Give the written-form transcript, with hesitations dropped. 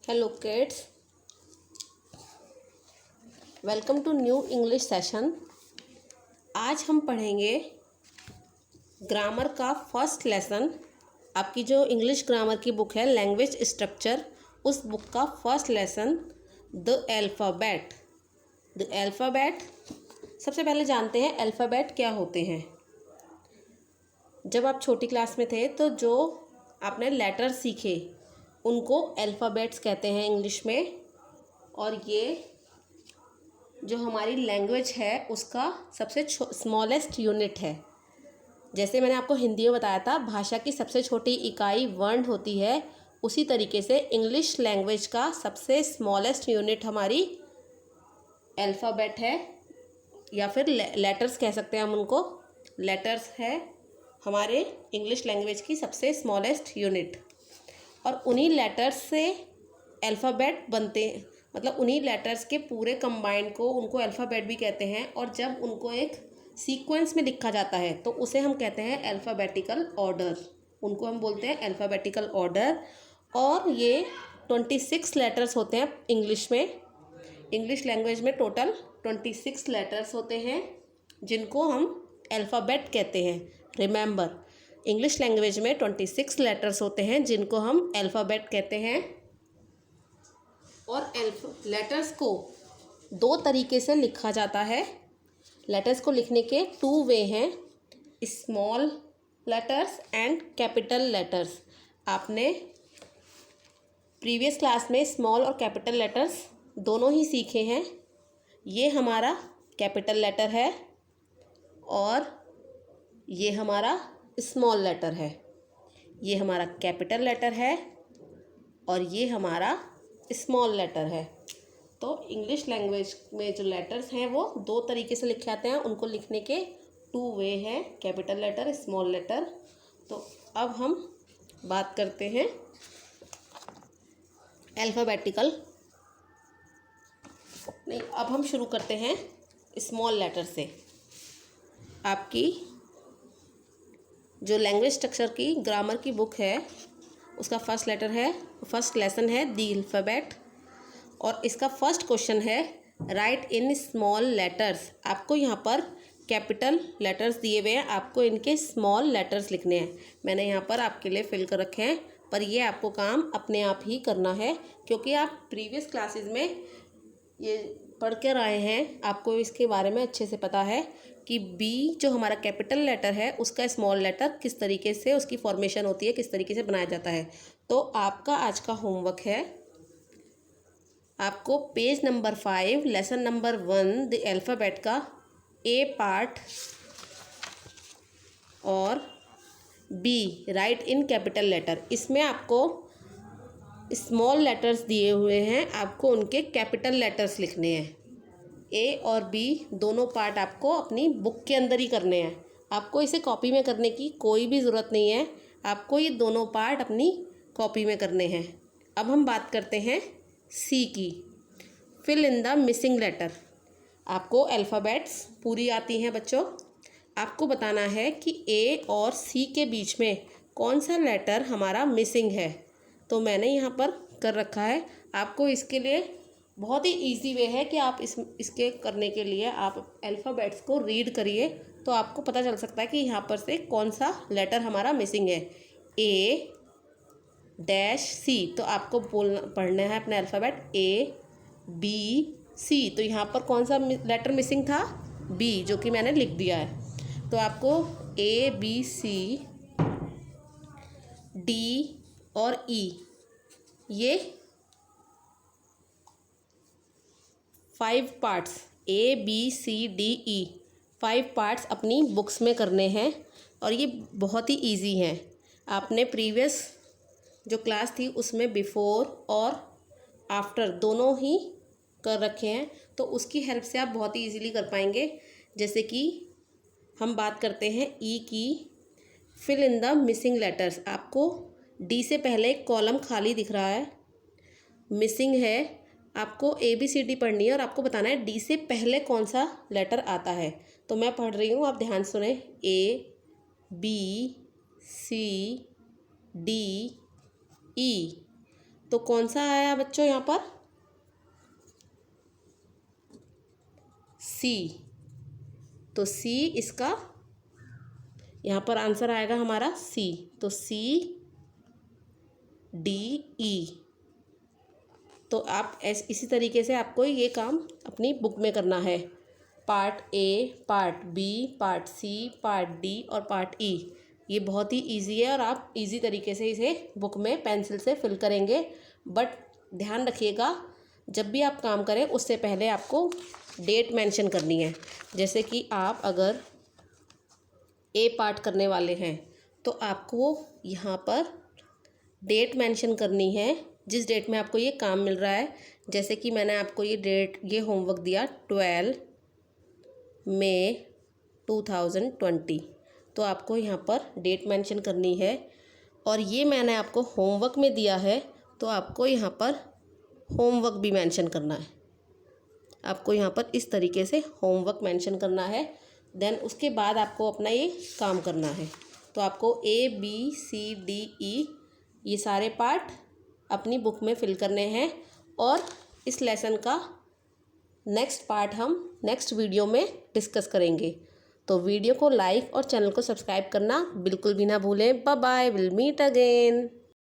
Hello kids, welcome to new English session. आज हम पढ़ेंगे ग्रामर का फर्स्ट लेसन। आपकी जो इंग्लिश ग्रामर की बुक है लैंग्वेज स्ट्रक्चर, उस बुक का first lesson the alphabet. The alphabet, सबसे पहले जानते हैं अल्फ़ाबेट क्या होते हैं। जब आप छोटी क्लास में थे तो जो आपने लेटर सीखे उनको अल्फ़ाबेट्स कहते हैं इंग्लिश में। और ये जो हमारी लैंग्वेज है उसका सबसे स्मॉलेस्ट यूनिट है। जैसे मैंने आपको हिंदी में बताया था भाषा की सबसे छोटी इकाई वर्ण होती है, उसी तरीके से इंग्लिश लैंग्वेज का सबसे स्मॉलेस्ट यूनिट हमारी अल्फ़ाबेट है, या फिर लेटर्स कह सकते हैं हम उनको। लेटर्स है हमारे इंग्लिश लैंग्वेज की सबसे स्मॉलेस्ट यूनिट, और उन्हीं लेटर्स से अल्फ़ाबेट बनते हैं। मतलब उन्हीं लेटर्स के पूरे कंबाइंड को उनको अल्फ़ाबेट भी कहते हैं। और जब उनको एक सीक्वेंस में लिखा जाता है तो उसे हम कहते हैं अल्फ़ाबेटिकल ऑर्डर। उनको हम बोलते हैं अल्फ़ाबेटिकल ऑर्डर। और ये 26 लेटर्स होते हैं इंग्लिश में। इंग्लिश लैंग्वेज में टोटल 26 लेटर्स होते हैं जिनको हम अल्फ़ाबेट कहते हैं। रिमेंबर, इंग्लिश लैंग्वेज में 26 लेटर्स होते हैं जिनको हम अल्फ़ाबेट कहते हैं। और लेटर्स को दो तरीके से लिखा जाता है। लेटर्स को लिखने के 2 वे हैं, small letters and capital letters. आपने प्रीवियस क्लास में स्मॉल और कैपिटल लेटर्स दोनों ही सीखे हैं। ये हमारा कैपिटल लेटर है और ये हमारा स्मॉल लेटर है। ये हमारा कैपिटल लेटर है और ये हमारा स्मॉल लेटर है। तो इंग्लिश लैंग्वेज में जो लेटर्स हैं वो दो तरीके से लिखे जाते हैं। उनको लिखने के 2 वे हैं, कैपिटल लेटर, स्मॉल लेटर। तो अब हम बात करते हैं अल्फ़ाबेटिकल, नहीं, अब हम शुरू करते हैं स्मॉल लेटर से। आपकी जो लैंग्वेज स्ट्रक्चर की ग्रामर की बुक है उसका फर्स्ट लेसन है द अल्फ़ाबेट। और इसका फर्स्ट क्वेश्चन है राइट इन स्मॉल लेटर्स। आपको यहाँ पर कैपिटल लेटर्स दिए हुए हैं, आपको इनके स्मॉल लेटर्स लिखने हैं। मैंने यहाँ पर आपके लिए फिल कर रखे हैं, पर ये आपको काम अपने आप ही करना है क्योंकि आप प्रीवियस क्लासेस में ये पढ़ कर आए हैं। आपको इसके बारे में अच्छे से पता है कि बी जो हमारा कैपिटल लेटर है उसका स्मॉल लेटर किस तरीके से उसकी फॉर्मेशन होती है, किस तरीके से बनाया जाता है। तो आपका आज का होमवर्क है, आपको page number 5 lesson number 1 the alphabet का ए पार्ट और B write in capital letter, इसमें आपको स्मॉल लेटर्स दिए हुए हैं, आपको उनके कैपिटल लेटर्स लिखने हैं। ए और बी दोनों पार्ट आपको अपनी बुक के अंदर ही करने हैं। आपको इसे कॉपी में करने की कोई भी ज़रूरत नहीं है, आपको ये दोनों पार्ट अपनी कॉपी में करने हैं। अब हम बात करते हैं सी की, fill in the missing letter. आपको अल्फ़ाबेट्स पूरी आती हैं बच्चों। आपको बताना है कि ए और सी के बीच में कौन सा लेटर हमारा मिसिंग है। तो मैंने यहाँ पर कर रखा है। आपको इसके लिए बहुत ही इजी वे है कि आप इसके करने के लिए आप अल्फ़ाबेट्स को रीड करिए तो आपको पता चल सकता है कि यहाँ पर से कौन सा लेटर हमारा मिसिंग है। ए डैश सी, तो आपको पढ़ना है अपना अल्फ़ाबेट ए बी सी। तो यहाँ पर कौन सा लेटर मिसिंग था? बी, जो कि मैंने लिख दिया है। तो आपको ए बी सी डी और ई, ये 5 parts, A B C D E 5 parts अपनी बुक्स में करने हैं। और ये बहुत ही इजी हैं। आपने प्रीवियस जो क्लास थी उसमें बिफोर और आफ्टर दोनों ही कर रखे हैं, तो उसकी हेल्प से आप बहुत ही इजीली कर पाएंगे। जैसे कि हम बात करते हैं ई की, fill in the missing letters. आपको डी से पहले एक कॉलम खाली दिख रहा है, मिसिंग है। आपको ए बी सी डी पढ़नी है और आपको बताना है डी से पहले कौन सा लेटर आता है। तो मैं पढ़ रही हूँ, आप ध्यान सुने। A B C D E. तो कौन सा आया बच्चों यहाँ पर? सी। तो सी इसका यहाँ पर आंसर आएगा हमारा सी। तो सी डी ई। तो आप इसी तरीके से आपको ये काम अपनी बुक में करना है। Part A, part B, part C, part D और पार्ट ई। ये बहुत ही इजी है और आप इजी तरीके से इसे बुक में पेंसिल से फिल करेंगे। बट ध्यान रखिएगा, जब भी आप काम करें उससे पहले आपको डेट मेंशन करनी है। जैसे कि आप अगर ए पार्ट करने वाले हैं तो आपको यहाँ पर डेट मेंशन करनी है, जिस डेट में आपको ये काम मिल रहा है। जैसे कि मैंने आपको ये होमवर्क दिया 12 मई 2020। तो आपको यहाँ पर डेट मेंशन करनी है। और ये मैंने आपको होमवर्क में दिया है तो आपको यहाँ पर होमवर्क भी मेंशन करना है। आपको यहाँ पर इस तरीके से होमवर्क मेंशन करना है। देन उसके बाद आपको अपना ये काम करना है। तो आपको ए बी सी डी ई ये सारे पार्ट अपनी बुक में फिल करने हैं। और इस लेसन का नेक्स्ट पार्ट हम नेक्स्ट वीडियो में डिस्कस करेंगे। तो वीडियो को लाइक और चैनल को सब्सक्राइब करना बिल्कुल भी ना भूलें। Bye bye, will meet again.